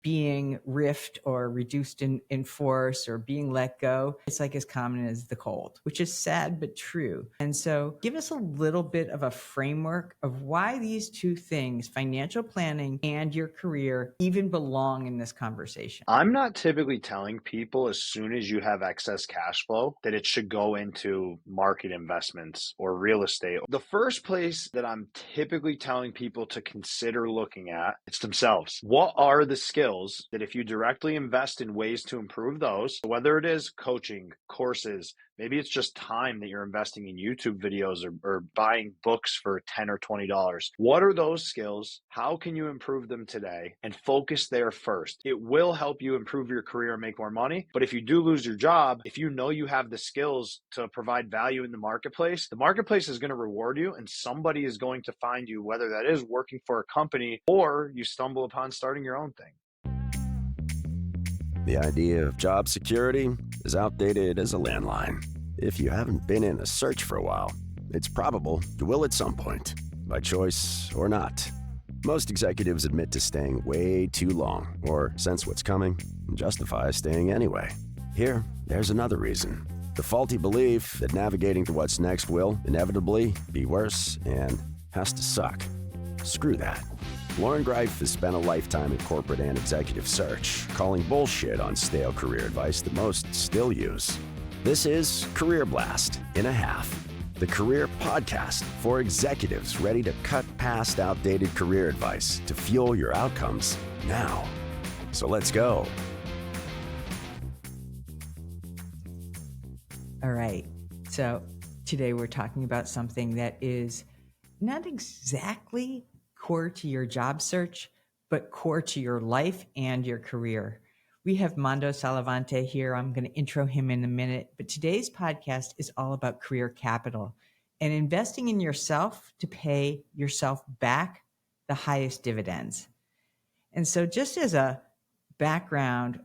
being riffed or reduced in force or being let go, it's like as common as the cold, which is sad but true. And so give us a little bit of a framework of why these two things, financial planning and your career, even belong in this conversation. I'm not typically telling people as soon as you have excess cash flow that it should go into market investments or real estate. The first place that I'm typically telling people to consider looking at, it's themselves. What are the skills that if you directly invest in ways to improve those, whether it is coaching, courses, maybe it's just time that you're investing in YouTube videos or buying books for $10 or $20. What are those skills? How can you improve them today? And focus there first. It will help you improve your career and make more money. But if you do lose your job, if you know you have the skills to provide value in the marketplace is going to reward you and somebody is going to find you, whether that is working for a company or you stumble upon starting your own thing. The idea of job security is outdated as a landline. If you haven't been in a search for a while, it's probable you will at some point, by choice or not. Most executives admit to staying way too long or sense what's coming and justify staying anyway. Here, there's another reason. The faulty belief that navigating to what's next will inevitably be worse and has to suck. Screw that. Lauren Greif has spent a lifetime in corporate and executive search, calling bullshit on stale career advice that most still use. This is Career Blast in a Half, the career podcast for executives ready to cut past outdated career advice to fuel your outcomes now. So let's go. All right. So today we're talking about something that is not exactly core to your job search, but core to your life and your career. We have Mando Sallavanti here. I'm going to intro him in a minute, but today's podcast is all about career capital and investing in yourself to pay yourself back the highest dividends. And so just as a background,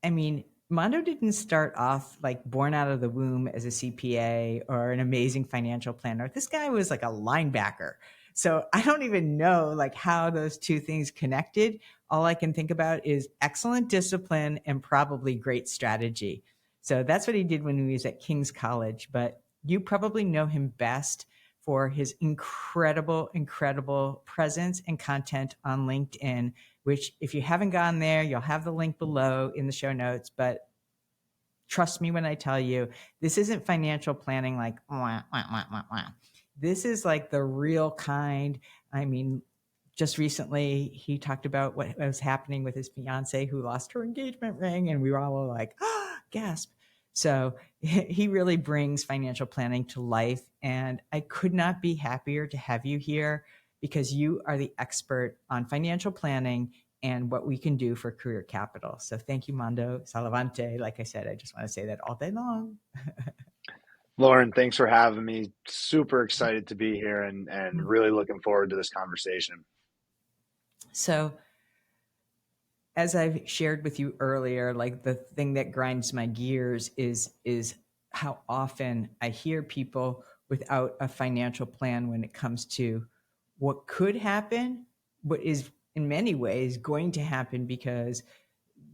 I mean, Mando didn't start off like born out of the womb as a CPA or an amazing financial planner. This guy was like a linebacker. So I don't even know like how those two things connected. All I can think about is excellent discipline and probably great strategy. So that's what he did when he was at King's College. But you probably know him best for his incredible presence and content on LinkedIn, which if you haven't gone there, you'll have the link below in the show notes. But trust me when I tell you, this isn't financial planning like, wah, wah, wah, wah, wah. This is like the real kind. I mean, just recently he talked about what was happening with his fiance who lost her engagement ring, and we were all like, oh, gasp. So he really brings financial planning to life, and I could not be happier to have you here because you are the expert on financial planning and what we can do for career capital. So thank you, Mando Sallavanti. Like I said, I just want to say that all day long. Lauren, thanks for having me. Super excited to be here and really looking forward to this conversation. So as I've shared with you earlier, like the thing that grinds my gears is how often I hear people without a financial plan when it comes to what could happen, what is in many ways going to happen because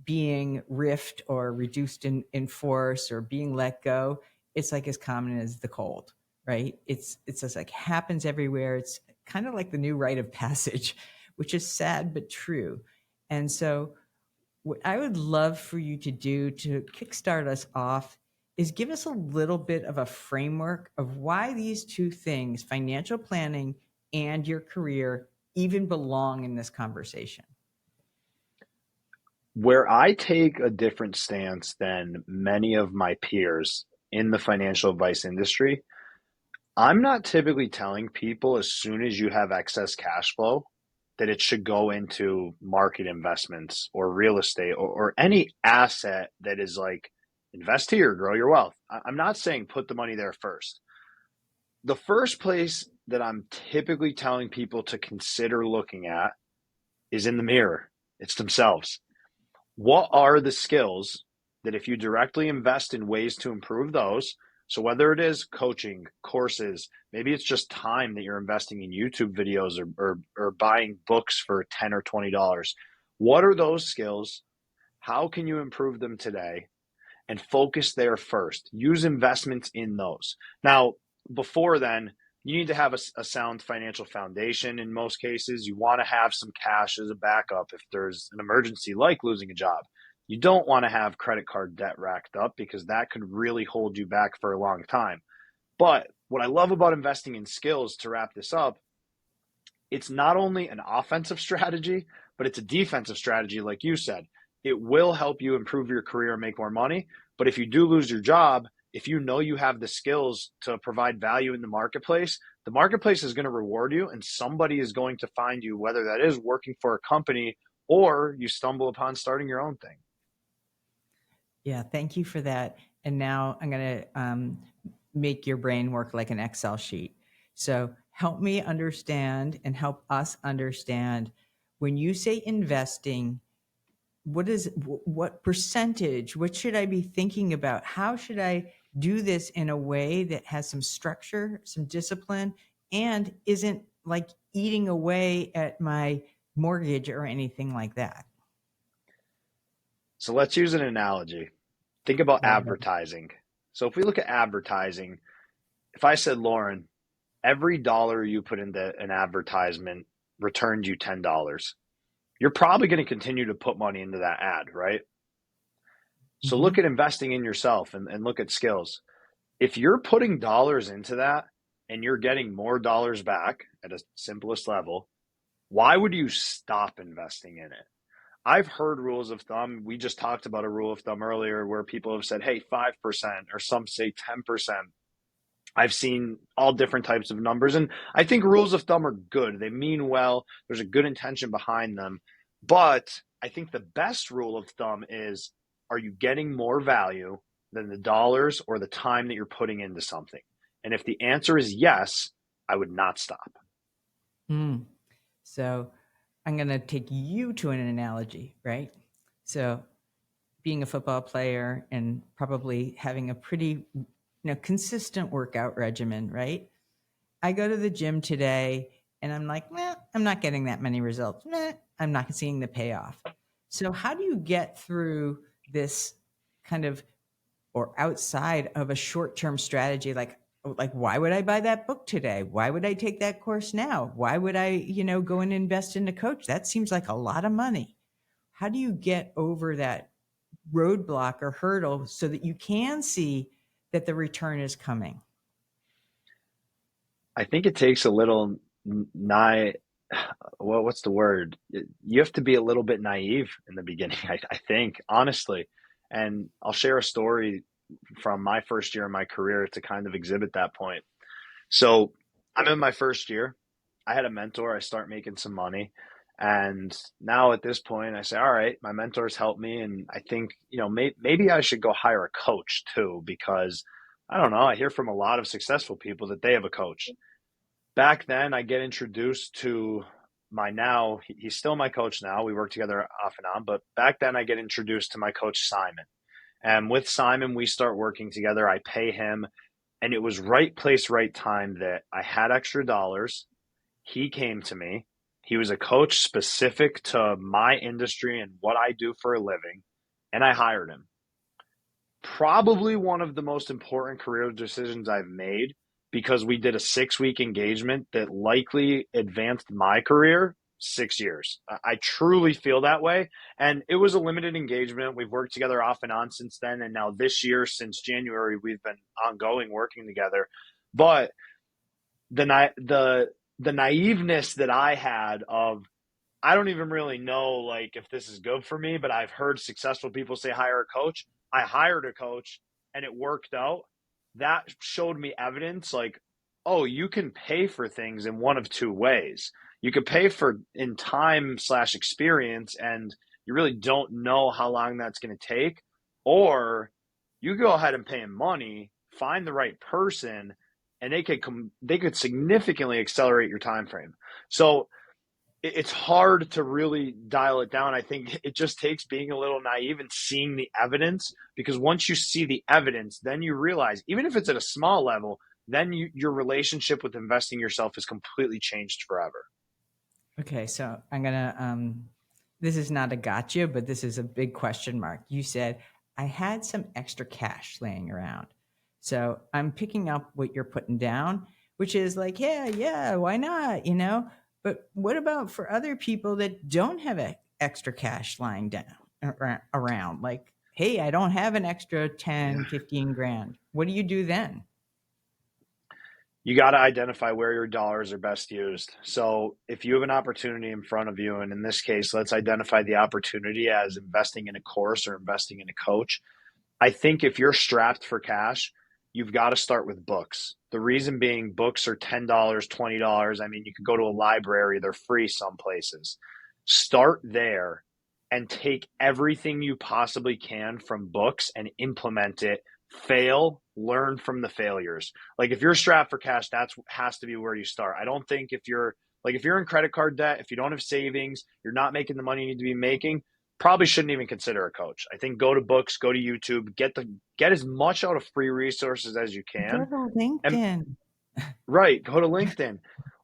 being riffed or reduced in force or being let go, it's like as common as the cold, right? It's just like happens everywhere. It's kind of like the new rite of passage, which is sad but true. And so what I would love for you to do to kickstart us off is give us a little bit of a framework of why these two things, financial planning and your career, even belong in this conversation. Where I take a different stance than many of my peers in the financial advice industry, I'm not typically telling people as soon as you have excess cash flow that it should go into market investments or real estate or any asset that is like invest here, grow your wealth. I'm not saying put the money there first. The first place that I'm typically telling people to consider looking at is in the mirror. It's themselves. What are the skills that if you directly invest in ways to improve those, so whether it is coaching, courses, maybe it's just time that you're investing in YouTube videos or buying books for $10 or $20. What are those skills? How can you improve them today? And focus there first. Use investments in those. Now, before then, you need to have a sound financial foundation in most cases. You want to have some cash as a backup if there's an emergency like losing a job. You don't want to have credit card debt racked up because that could really hold you back for a long time. But what I love about investing in skills, to wrap this up, it's not only an offensive strategy, but it's a defensive strategy, like you said. It will help you improve your career and make more money. But if you do lose your job, if you know you have the skills to provide value in the marketplace is going to reward you, and somebody is going to find you, whether that is working for a company or you stumble upon starting your own thing. Yeah, thank you for that. And now I'm going to make your brain work like an Excel sheet. So help me understand and help us understand, when you say investing, what percentage, what should I be thinking about? How should I do this in a way that has some structure, some discipline, and isn't like eating away at my mortgage or anything like that? So let's use an analogy. Think about Go ahead. advertising. So if we look at advertising, if I said, Lauren, every dollar you put into an advertisement returns you $10, you're probably going to continue to put money into that ad, right? So Mm-hmm. look at investing in yourself and look at skills. If you're putting dollars into that and you're getting more dollars back at a simplest level, why would you stop investing in it? I've heard rules of thumb. We just talked about a rule of thumb earlier where people have said, hey, 5%, or some say 10%. I've seen all different types of numbers. And I think rules of thumb are good. They mean well. There's a good intention behind them. But I think the best rule of thumb is, are you getting more value than the dollars or the time that you're putting into something? And if the answer is yes, I would not stop. Mm. So I'm going to take you to an analogy, right? So being a football player and probably having a pretty consistent workout regimen, right? I go to the gym today and I'm like, I'm not getting that many results. I'm not seeing the payoff. So how do you get through this kind of, or outside of a short-term strategy? Like, why would I buy that book today? Why would I take that course now? Why would I, go and invest in a coach? That seems like a lot of money. How do you get over that roadblock or hurdle so that you can see that the return is coming? I think it takes a little what's the word? You have to be a little bit naive in the beginning, I think, honestly. And I'll share a story from my first year in my career to kind of exhibit that point. So I'm in my first year. I had a mentor. I start making some money. And now at this point, I say, all right, my mentors helped me. And I think, maybe I should go hire a coach too, because I don't know. I hear from a lot of successful people that they have a coach. Back then, I get introduced to he's still my coach now. We work together off and on. But back then, I get introduced to my coach, Simon. And with Simon, we start working together. I pay him. And it was right place, right time that I had extra dollars. He came to me. He was a coach specific to my industry and what I do for a living. And I hired him. Probably one of the most important career decisions I've made, because we did a 6-week engagement that likely advanced my career 6 years. I truly feel that way. And it was a limited engagement. We've worked together off and on since then. And now this year, since January, we've been ongoing working together. But the naiveness that I had of, I don't even really know like if this is good for me, but I've heard successful people say hire a coach. I hired a coach and it worked out. That showed me evidence like, oh, you can pay for things in one of two ways. You could pay for in time/experience, and you really don't know how long that's going to take. Or you go ahead and pay him money, find the right person, and they could significantly accelerate your time frame. So it's hard to really dial it down. I think it just takes being a little naive and seeing the evidence, because once you see the evidence, then you realize, even if it's at a small level, then your relationship with investing yourself is completely changed forever. Okay, so I'm gonna this is not a gotcha, but this is a big question mark. You said, I had some extra cash laying around. So I'm picking up what you're putting down, which is like, yeah, why not? But what about for other people that don't have extra cash lying down around? Like, hey, I don't have an extra Yeah. 10, 15 grand. What do you do then? You got to identify where your dollars are best used. So if you have an opportunity in front of you, and in this case, let's identify the opportunity as investing in a course or investing in a coach. I think if you're strapped for cash, you've got to start with books. The reason being, books are $10, $20. I mean, you could go to a library, they're free some places. Start there and take everything you possibly can from books and implement it. Fail, learn from the failures. Like if you're strapped for cash, that's has to be where you start. I don't think if you're in credit card debt, if you don't have savings, you're not making the money you need to be making, probably shouldn't even consider a coach. I think go to books, go to YouTube, get as much out of free resources as you Go can. to And LinkedIn. right, go to LinkedIn.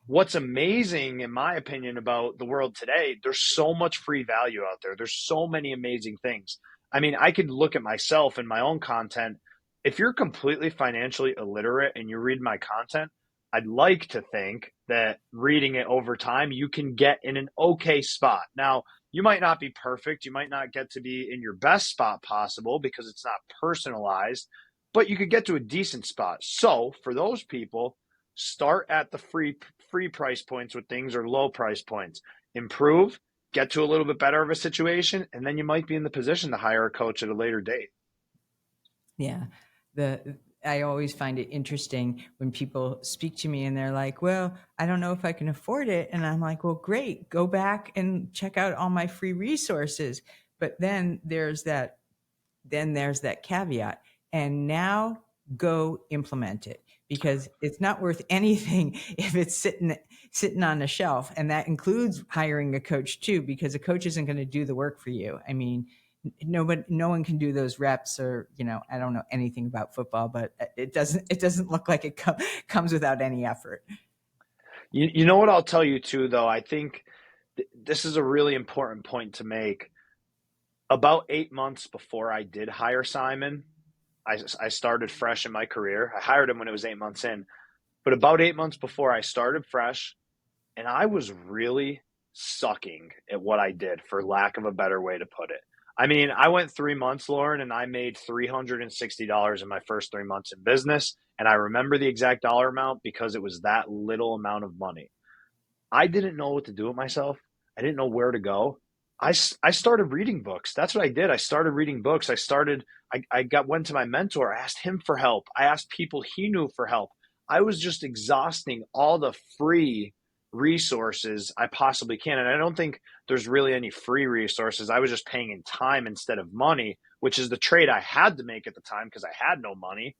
What's amazing, in my opinion, about the world today, there's so much free value out there. There's so many amazing things. I mean, I could look at myself and my own content. If you're completely financially illiterate and you read my content, I'd like to think that reading it over time, you can get in an okay spot. Now, you might not be perfect. You might not get to be in your best spot possible because it's not personalized, but you could get to a decent spot. So for those people, start at the free price points with things or low price points. Improve, get to a little bit better of a situation, and then you might be in the position to hire a coach at a later date. Yeah. I always find it interesting when people speak to me and they're like, "Well, I don't know if I can afford it." And I'm like, "Well, great. Go back and check out all my free resources." But then there's that caveat. And now go implement it because it's not worth anything if it's sitting on a shelf. And that includes hiring a coach too, because a coach isn't going to do the work for you. I mean, no one can do those reps, or I don't know anything about football, but it doesn't look like it comes without any effort. You know what I'll tell you too, though? I think this is a really important point to make. About 8 months before I did hire Simon, I started fresh in my career. I hired him when it was 8 months in, but about 8 months before I started fresh, and I was really sucking at what I did, for lack of a better way to put it. I mean, I went 3 months, Lauren, and I made $360 in my first 3 months in business. And I remember the exact dollar amount because it was that little amount of money. I didn't know what to do with myself. I didn't know where to go. I started reading books. That's what I did. I started reading books. Went to my mentor. I asked him for help. I asked people he knew for help. I was just exhausting all the free resources I possibly can. And I don't think there's really any free resources. I was just paying in time instead of money, which is the trade I had to make at the time because I had no money.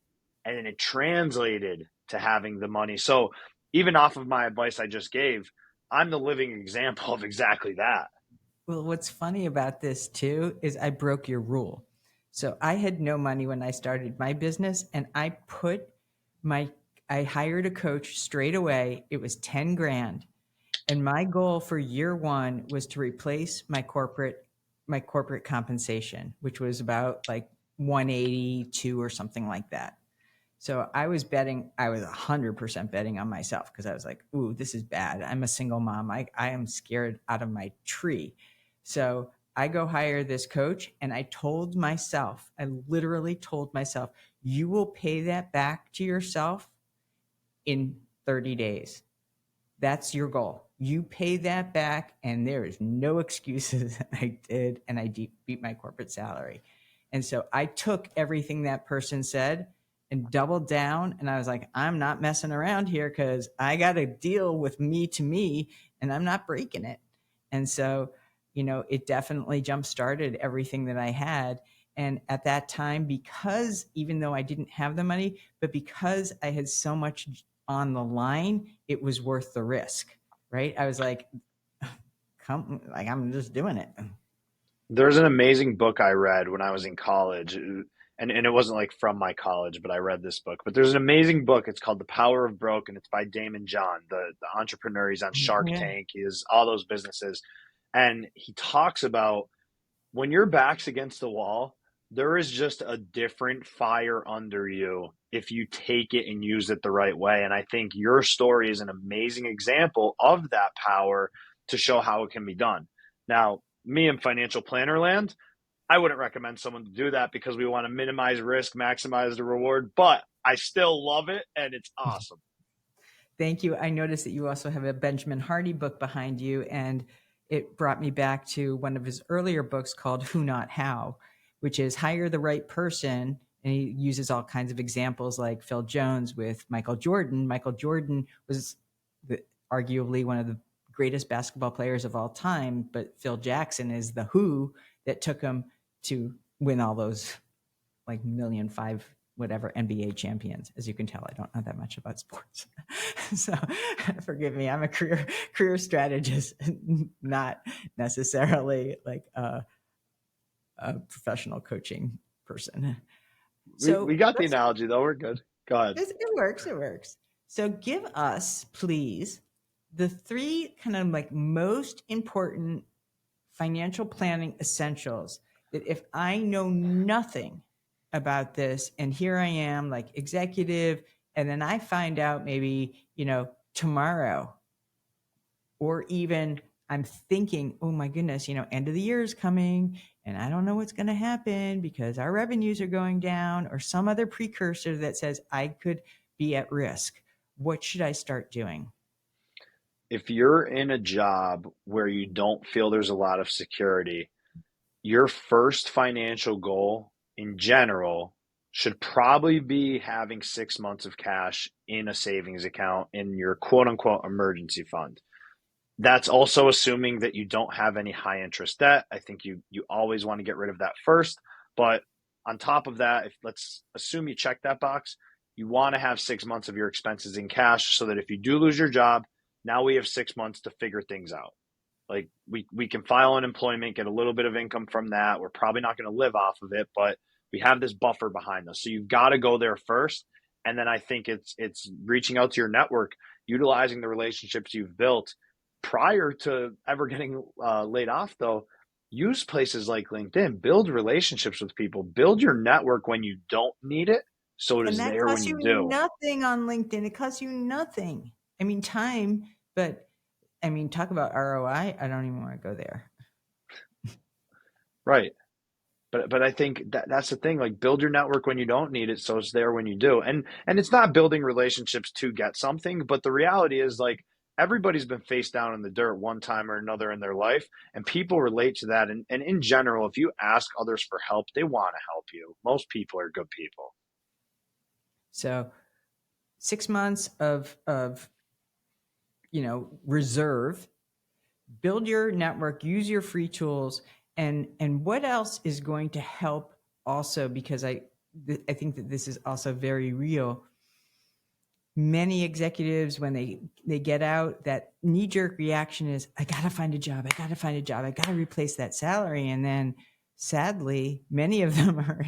And then it translated to having the money. So even off of my advice I just gave, I'm the living example of exactly that. Well, what's funny about this too is I broke your rule. So I had no money when I started my business, and my I hired a coach straight away. It was 10 grand. And my goal for year one was to replace my corporate compensation, which was about like 182 or something like that. So I was 100% betting on myself because I was like, ooh, this is bad. I'm a single mom. I am scared out of my tree. So I go hire this coach, and I literally told myself, you will pay that back to yourself in 30 days. That's your goal. You pay that back, and there is no excuses. I did, and I beat my corporate salary. And so I took everything that person said and doubled down. And I was like, I'm not messing around here because I got to deal with me to me, and I'm not breaking it. And so, it definitely jump started everything that I had. And at that time, because even though I didn't have the money, but because I had so much on the line, it was worth the risk, right? I was like, come, like, I'm just doing it. There's an amazing book I read when I was in college, and it wasn't like from my college, but I read this book. But there's an amazing book. It's called The Power of Broke, and it's by Damon John, the entrepreneur. He's on Shark Yeah. Tank. He has all those businesses. And he talks about when your back's against the wall, there is just a different fire under you if you take it and use it the right way. And I think your story is an amazing example of that power to show how it can be done. Now, me in financial planner land, I wouldn't recommend someone to do that because we want to minimize risk, maximize the reward, but I still love it and it's awesome. Thank you. I noticed that you also have a Benjamin Hardy book behind you, and it brought me back to one of his earlier books called Who Not How, which is hire the right person. And he uses all kinds of examples like Phil Jones with Michael Jordan. Michael Jordan was arguably one of the greatest basketball players of all time, but Phil Jackson is the who that took him to win all those like 1,000,005 whatever NBA champions. As you can tell, I don't know that much about sports. So forgive me, I'm a career strategist, not necessarily like a professional coaching person. So we got the analogy though. We're good. Go ahead. it works. It works. So give us, please, the 3 kind of like most important financial planning essentials that if I know nothing about this and here I am like executive, and then I find out maybe, tomorrow, or even I'm thinking, oh my goodness, end of the year is coming and I don't know what's going to happen because our revenues are going down, or some other precursor that says I could be at risk. What should I start doing? If you're in a job where you don't feel there's a lot of security, your first financial goal in general should probably be having 6 months of cash in a savings account in your quote unquote emergency fund. That's also assuming that you don't have any high interest debt. I think you always want to get rid of that first. But on top of that, if let's assume you check that box, you want to have 6 months of your expenses in cash so that if you do lose your job, now we have 6 months to figure things out. Like we can file unemployment, get a little bit of income from that. We're probably not going to live off of it, but we have this buffer behind us. So you've got to go there first. And then I think it's reaching out to your network, utilizing the relationships you've built prior to ever getting laid off. Though, use places like LinkedIn, build relationships with people, build your network when you don't need it, so it And is that there when costs you you do. nothing on LinkedIn. It costs you nothing. I mean, time, but I mean, talk about ROI. I don't even want to go there. Right. But I think that's the thing. Like, build your network when you don't need it, so it's there when you do. And it's not building relationships to get something, but the reality is, like, everybody's been face down in the dirt one time or another in their life, and people relate to that. And in general, if you ask others for help, they want to help you. Most people are good people. So 6 months of reserve, build your network, use your free tools, and what else is going to help also, because I think that this is also very real. Many executives, when they get out, that knee-jerk reaction is, I gotta find a job, I gotta replace that salary. And then sadly, many of them are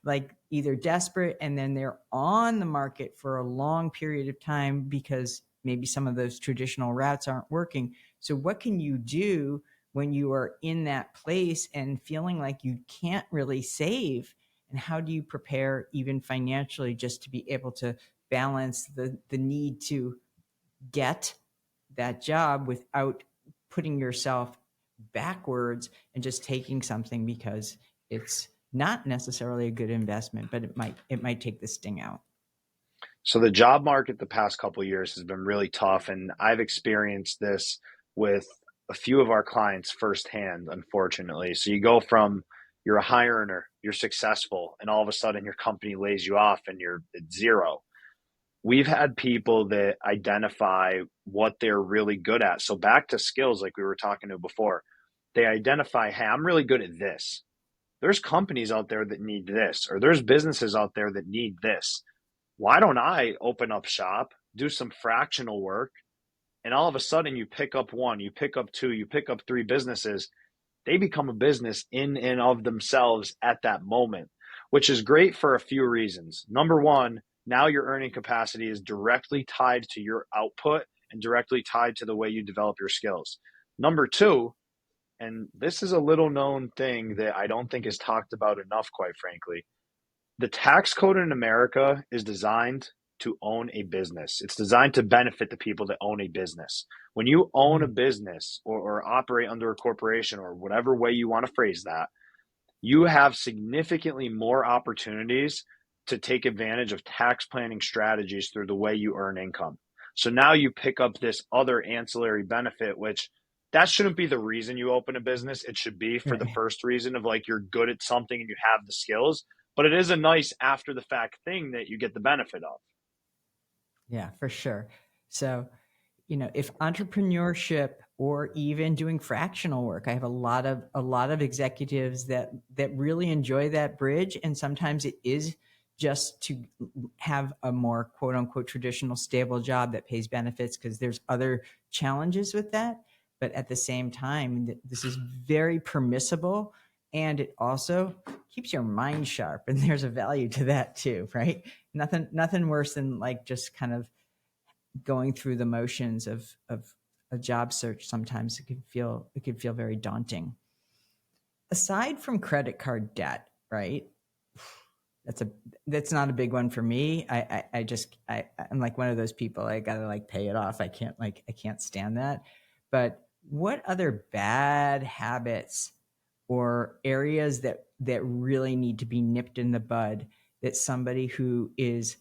like either desperate and then they're on the market for a long period of time because maybe some of those traditional routes aren't working. So what can you do when you are in that place and feeling like you can't really save? And how do you prepare even financially just to be able to balance the need to get that job without putting yourself backwards and just taking something because it's not necessarily a good investment, but it might take the sting out? So the job market the past couple of years has been really tough, and I've experienced this with a few of our clients firsthand, unfortunately. So you go from you're a high earner, you're successful, and all of a sudden your company lays you off and you're at zero. We've had people that identify what they're really good at. So back to skills, like we were talking to before, they identify, hey, I'm really good at this. There's companies out there that need this, or there's businesses out there that need this. Why don't I open up shop, do some fractional work, and all of a sudden you pick up one, you pick up two, you pick up three businesses. They become a business in and of themselves at that moment, which is great for a few reasons. Number one, now your earning capacity is directly tied to your output and directly tied to the way you develop your skills. Number two, and this is a little known thing that I don't think is talked about enough, quite frankly. The tax code in America is designed to own a business. It's designed to benefit the people that own a business. When you own a Mm. business or operate under a corporation or whatever way you want to phrase that, you have significantly more opportunities to take advantage of tax planning strategies through the way you earn income. So now you pick up this other ancillary benefit, which that shouldn't be the reason you open a business. It should be for the Right. first reason of like you're good at something and you have the skills, but it is a nice after the fact thing that you get the benefit of. Yeah, for sure. So, if entrepreneurship or even doing fractional work, I have a lot of executives that really enjoy that bridge, and sometimes it is just to have a more quote unquote traditional stable job that pays benefits because there's other challenges with that. But at the same time, this is very permissible, and it also keeps your mind sharp, and there's a value to that too, right? Nothing worse than like just kind of going through the motions of a job search. Sometimes it could feel very daunting. Aside from credit card debt, right? That's a that's not a big one for me. I'm like one of those people. I gotta like pay it off. I can't stand that. But what other bad habits or areas that really need to be nipped in the bud that somebody who is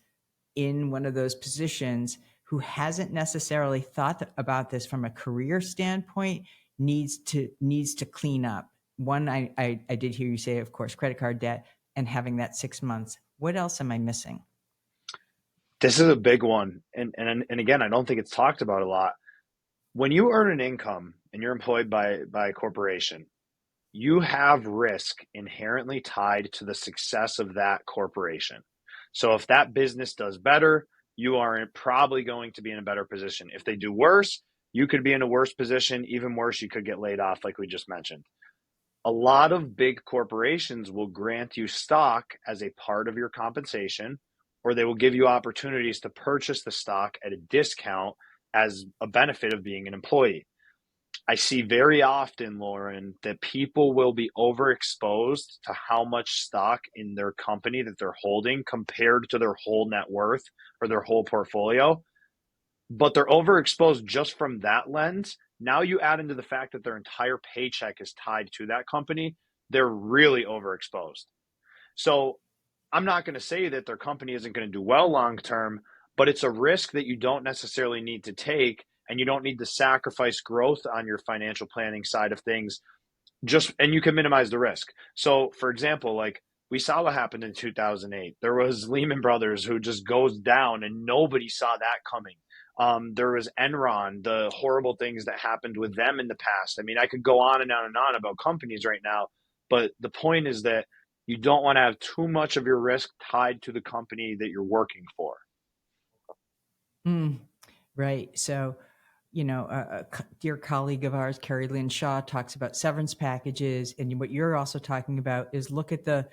in one of those positions who hasn't necessarily thought about this from a career standpoint needs to clean up? One, I did hear you say, of course, credit card debt and having that 6 months. What else am I missing? This is a big one. And again, I don't think it's talked about a lot. When you earn an income and you're employed by a corporation, you have risk inherently tied to the success of that corporation. So if that business does better, you are probably going to be in a better position. If they do worse, you could be in a worse position. Even worse, you could get laid off, like we just mentioned. A lot of big corporations will grant you stock as a part of your compensation, or they will give you opportunities to purchase the stock at a discount as a benefit of being an employee. I see very often, Lauren, that people will be overexposed to how much stock in their company that they're holding compared to their whole net worth or their whole portfolio, but they're overexposed just from that lens. Now you add into the fact that their entire paycheck is tied to that company, they're really overexposed. So I'm not going to say that their company isn't going to do well long term, but it's a risk that you don't necessarily need to take, and you don't need to sacrifice growth on your financial planning side of things, just and you can minimize the risk. So for example, like we saw what happened in 2008. There was Lehman Brothers who just goes down and nobody saw that coming. There was Enron, the horrible things that happened with them in the past. I mean, I could go on and on and on about companies right now, but the point is that you don't want to have too much of your risk tied to the company that you're working for. Mm, right. So, dear colleague of ours, Carrie Lynn Shaw, talks about severance packages, and what you're also talking about is look at the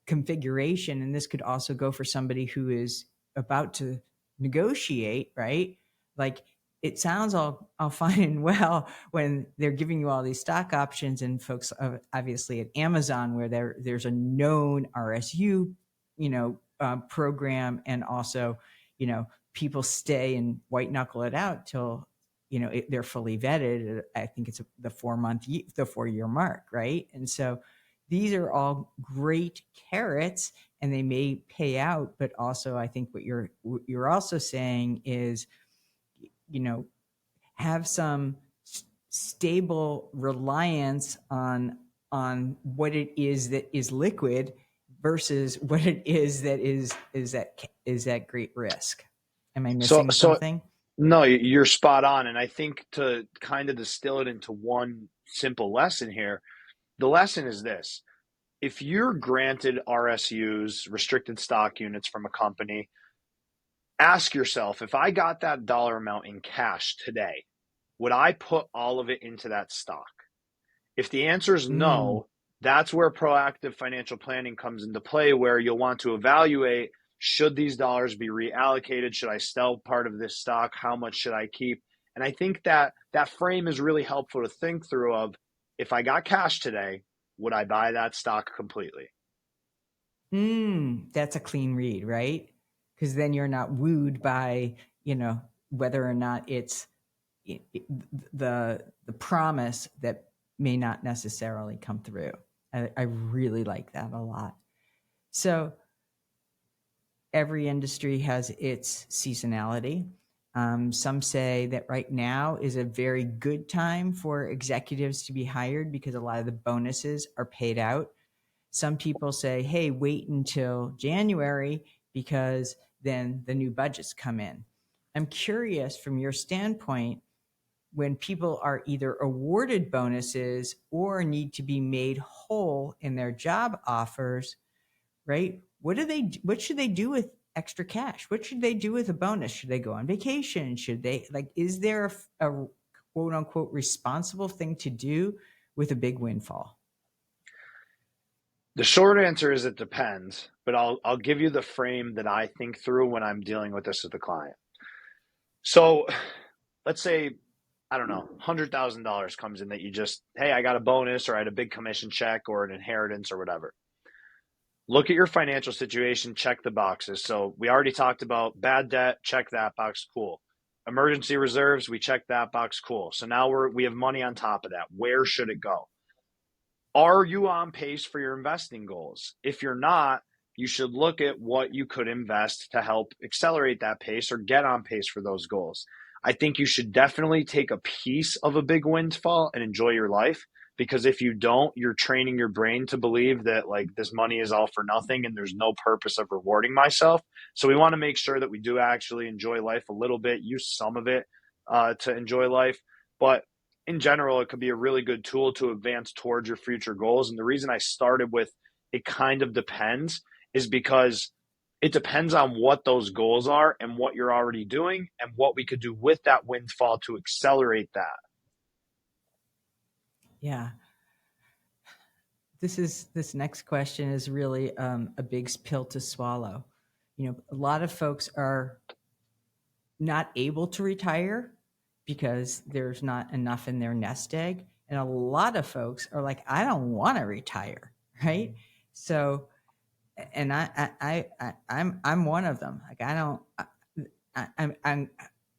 configuration, and this could also go for somebody who is about to negotiate, right? Like it sounds all fine and well when they're giving you all these stock options, and folks obviously at Amazon where there's a known RSU, program, and also, people stay and white knuckle it out till they're fully vetted. I think it's the 4 year mark, right? And so these are all great carrots, and they may pay out. But also, I think what you're also saying is, you know, have some stable reliance on what it is that is liquid versus what it is that is at great risk. Am I So, missing so something? no, you're spot on. And I think to kind of distill it into one simple lesson here, the lesson is this. If you're granted RSUs, restricted stock units from a company, ask yourself, if I got that dollar amount in cash today, would I put all of it into that stock? If the answer is Mm, no, that's where proactive financial planning comes into play, where you'll want to evaluate, should these dollars be reallocated? Should I sell part of this stock? How much should I keep? And I think that that frame is really helpful to think through of, if I got cash today, would I buy that stock completely? That's a clean read, right? Because then you're not wooed by, whether or not it's the promise that may not necessarily come through. I really like that a lot. So every industry has its seasonality. Some say that right now is a very good time for executives to be hired because a lot of the bonuses are paid out. Some people say, hey, wait until January because then the new budgets come in. I'm curious from your standpoint, when people are either awarded bonuses or need to be made whole in their job offers, right? What should they do with extra cash? What should they do with a bonus? Should they go on vacation? Should they, is there a quote unquote responsible thing to do with a big windfall? The short answer is it depends, but I'll give you the frame that I think through when I'm dealing with this with the client. So let's say, I don't know, $100,000 comes in that you just, hey, I got a bonus or I had a big commission check or an inheritance or whatever. Look at your financial situation, check the boxes. So we already talked about bad debt, check that box, cool. Emergency reserves, we check that box, cool. So now we have money on top of that. Where should it go? Are you on pace for your investing goals? If you're not, you should look at what you could invest to help accelerate that pace or get on pace for those goals. I think you should definitely take a piece of a big windfall and enjoy your life, because if you don't, you're training your brain to believe that like this money is all for nothing and there's no purpose of rewarding myself. So we want to make sure that we do actually enjoy life a little bit, use some of it to enjoy life. But in general, it could be a really good tool to advance towards your future goals. And the reason I started with it kind of depends is because it depends on what those goals are and what you're already doing and what we could do with that windfall to accelerate that. Yeah. This next question is really a big pill to swallow. A lot of folks are not able to retire because there's not enough in their nest egg, and a lot of folks are like, I don't want to retire, right? So, and I'm one of them. Like I don't, I'm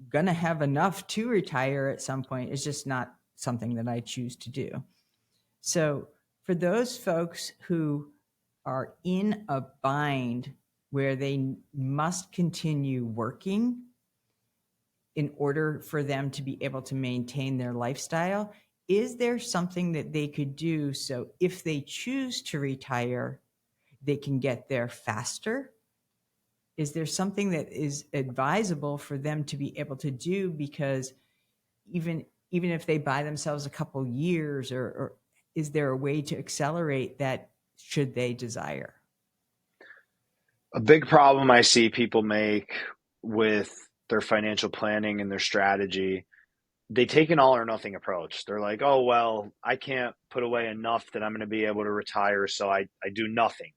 gonna have enough to retire at some point. It's just not something that I choose to do. So for those folks who are in a bind where they must continue working in order for them to be able to maintain their lifestyle, is there something that they could do so if they choose to retire, they can get there faster? Is there something that is advisable for them to be able to do? Because even if they buy themselves a couple years, or is there a way to accelerate that should they desire? A big problem I see people make with their financial planning and their strategy, they take an all or nothing approach. They're like, oh, well, I can't put away enough that I'm going to be able to retire, so I do nothing.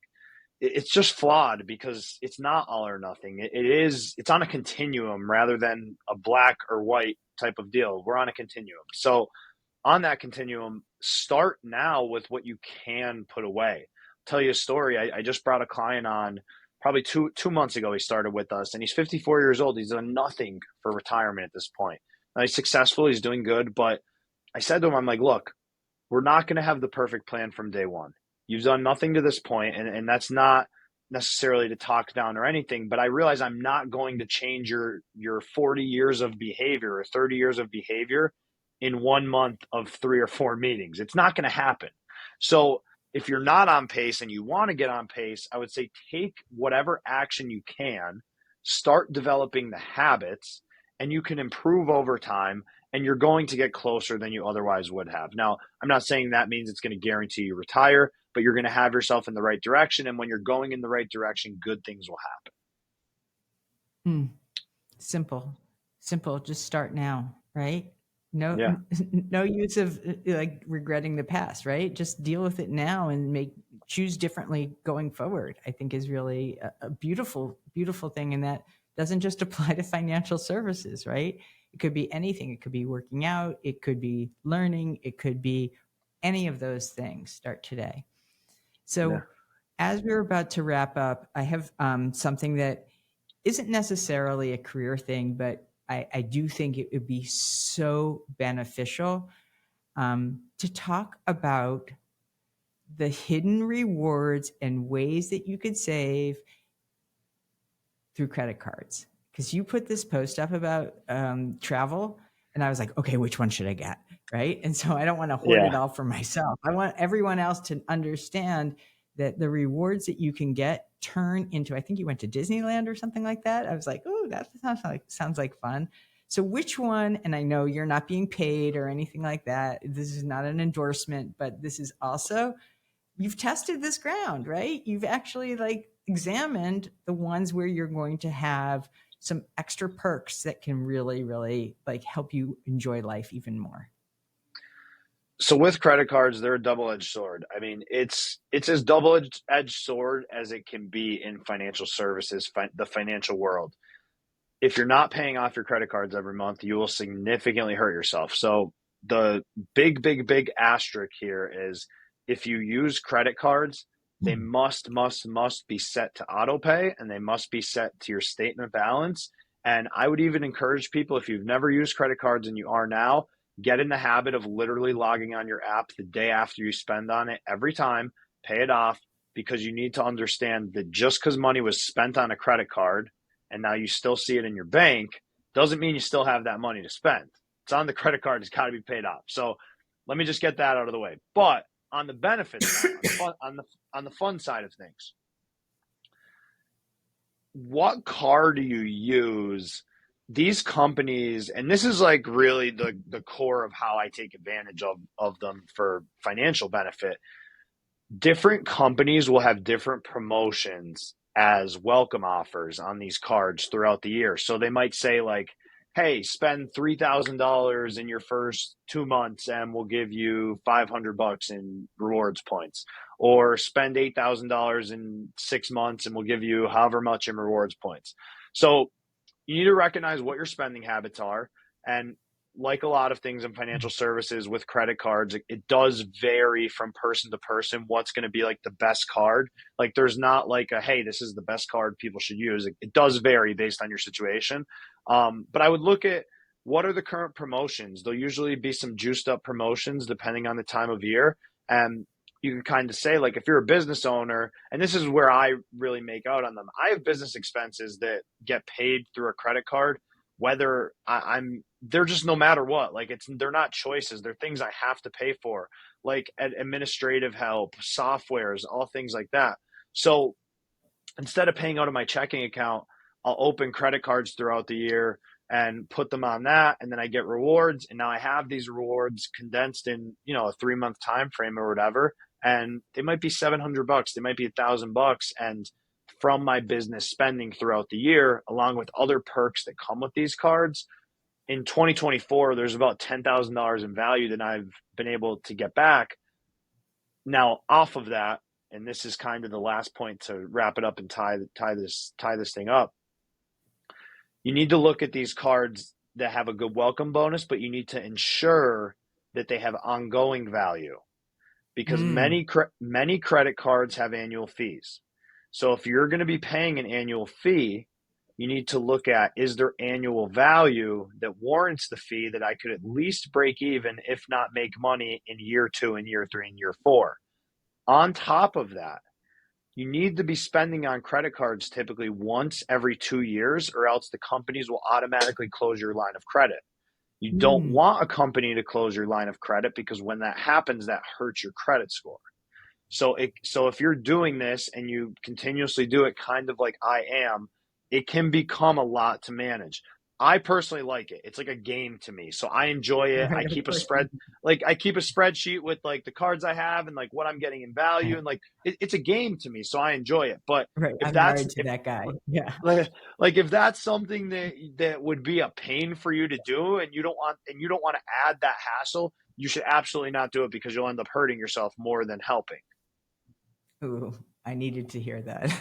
It's just flawed because it's not all or nothing. It's on a continuum rather than a black or white type of deal. We're on a continuum. So on that continuum, start now with what you can put away. I'll tell you a story. I just brought a client on probably two months ago. He started with us and he's 54 years old. He's done nothing for retirement at this point. Now, he's successful. He's doing good. But I said to him, I'm like, look, we're not going to have the perfect plan from day one. You've done nothing to this point, and that's not necessarily to talk down or anything, but I realize I'm not going to change your 40 years of behavior or 30 years of behavior in 1 month of 3 or 4 meetings. It's not going to happen. So if you're not on pace and you want to get on pace, I would say take whatever action you can, start developing the habits, and you can improve over time, and you're going to get closer than you otherwise would have. Now, I'm not saying that means it's going to guarantee you retire, but you're going to have yourself in the right direction. And when you're going in the right direction, good things will happen. Simple. Just start now, right? No use of like regretting the past, right? Just deal with it now and choose differently going forward. I think is really a beautiful thing. And that doesn't just apply to financial services, right? It could be anything. It could be working out. It could be learning. It could be any of those things, start today. Yeah. So as we're about to wrap up, I have something that isn't necessarily a career thing, but I do think it would be so beneficial to talk about the hidden rewards and ways that you could save through credit cards. Because you put this post up about travel, and I was like, okay, which one should I get? Right. And so I don't want to hoard it Yeah. all for myself. I want everyone else to understand that the rewards that you can get turn into, I think you went to Disneyland or something like that. I was like, oh, that sounds like fun. So which one, and I know you're not being paid or anything like that. This is not an endorsement, but this is also, you've tested this ground, right? You've actually like examined the ones where you're going to have some extra perks that can really, really like help you enjoy life even more. So with credit cards, they're a double-edged sword. I mean, it's as double-edged sword as it can be in financial services, the financial world. If you're not paying off your credit cards every month, you will significantly hurt yourself. So the big asterisk here is if you use credit cards, they must be set to auto pay, and they must be set to your statement balance. And I would even encourage people, if you've never used credit cards and you are now, get in the habit of literally logging on your app the day after you spend on it every time, pay it off, because you need to understand that just because money was spent on a credit card and now you still see it in your bank doesn't mean you still have that money to spend. It's on the credit card. It's got to be paid off. So let me just get that out of the way. But on the benefit side, on the fun side of things, what card do you use? These companies, and this is like really the core of how I take advantage of them for financial benefit. Different companies will have different promotions as welcome offers on these cards throughout the year. So they might say like, hey, spend $3,000 in your first 2 months and we'll give you $500 in rewards points, or spend $8,000 in 6 months and we'll give you however much in rewards points. So you need to recognize what your spending habits are. And like a lot of things in financial services with credit cards, it does vary from person to person what's going to be like the best card. Like there's not like a, hey, this is the best card people should use. It does vary based on your situation. But I would look at what are the current promotions. There'll usually be some juiced up promotions depending on the time of year. And you can kind of say, like, if you're a business owner, and this is where I really make out on them. I have business expenses that get paid through a credit card, whether I'm they're just no matter what. Like they're not choices. They're things I have to pay for, like administrative help, softwares, all things like that. So instead of paying out of my checking account, I'll open credit cards throughout the year and put them on that, and then I get rewards, and now I have these rewards condensed in a 3-month time frame or whatever, and they might be $700, they might be $1,000, and from my business spending throughout the year, along with other perks that come with these cards, in 2024 there's about $10,000 in value that I've been able to get back. Now off of that, and this is kind of the last point to wrap it up and tie this thing up. You need to look at these cards that have a good welcome bonus, but you need to ensure that they have ongoing value, because many credit cards have annual fees. So if you're going to be paying an annual fee, you need to look at, is there annual value that warrants the fee that I could at least break even, if not make money in year 2 and year 3 and year 4. On top of that, you need to be spending on credit cards typically once every 2 years, or else the companies will automatically close your line of credit. You don't want a company to close your line of credit, because when that happens, that hurts your credit score. So if you're doing this and you continuously do it, kind of like I am, it can become a lot to manage. I personally like it. It's like a game to me. So I enjoy it. Right, I keep a spreadsheet with like the cards I have and like what I'm getting in value, and like it's a game to me. So I enjoy it. But right. if I'm that's married to that guy. Yeah. like if that's something that would be a pain for you to do, and you don't want to add that hassle, you should absolutely not do it, because you'll end up hurting yourself more than helping. Ooh, I needed to hear that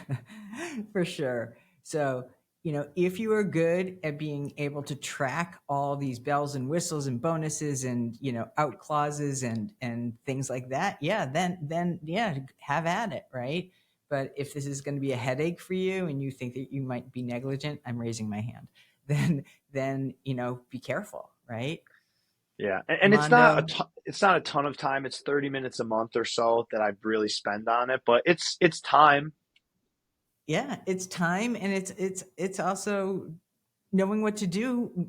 for sure. So if you are good at being able to track all these bells and whistles and bonuses and, out clauses and things like that, yeah, then yeah, have at it, right? But if this is going to be a headache for you and you think that you might be negligent, I'm raising my hand. Then be careful, right? Yeah, and Mondo. it's not a ton of time. It's 30 minutes a month or so that I really spend on it, but it's time. Yeah, it's time, and it's also knowing what to do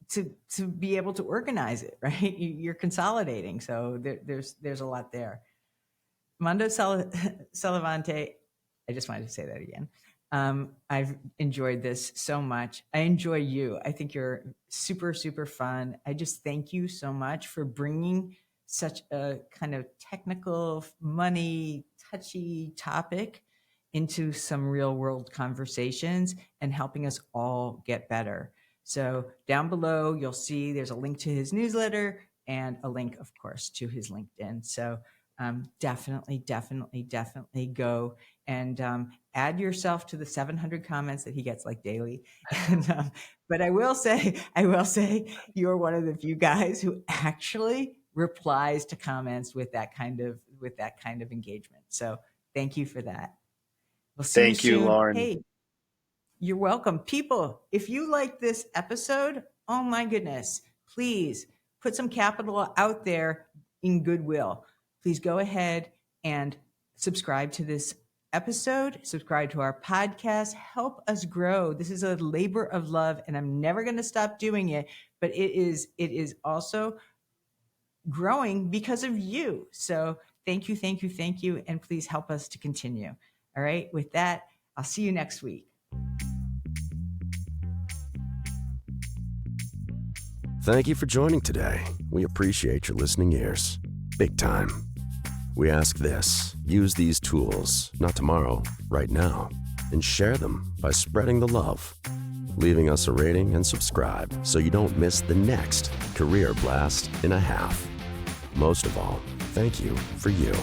to be able to organize it, right? You're consolidating, so there's a lot there. Mando Sallavanti, I just wanted to say that again. I've enjoyed this so much. I enjoy you. I think you're super, super fun. I just thank you so much for bringing such a kind of technical, money, touchy topic into some real world conversations and helping us all get better. So down below, you'll see there's a link to his newsletter and a link, of course, to his LinkedIn. So definitely go and add yourself to the 700 comments that he gets like daily. And but I will say, you're one of the few guys who actually replies to comments with that kind of engagement. So thank you for that. We'll see you Thank you, soon. Lauren. Hey, you're welcome. People, if you like this episode, oh my goodness, please put some capital out there in goodwill. Please go ahead and subscribe to this episode, subscribe to our podcast, help us grow. This is a labor of love, and I'm never going to stop doing it, but it is also growing because of you. So thank you, and please help us to continue. All right, with that, I'll see you next week. Thank you for joining today. We appreciate your listening ears. Big time. We ask this: use these tools, not tomorrow, right now, and share them by spreading the love, leaving us a rating and subscribe so you don't miss the next career blast in a half. Most of all, thank you for you.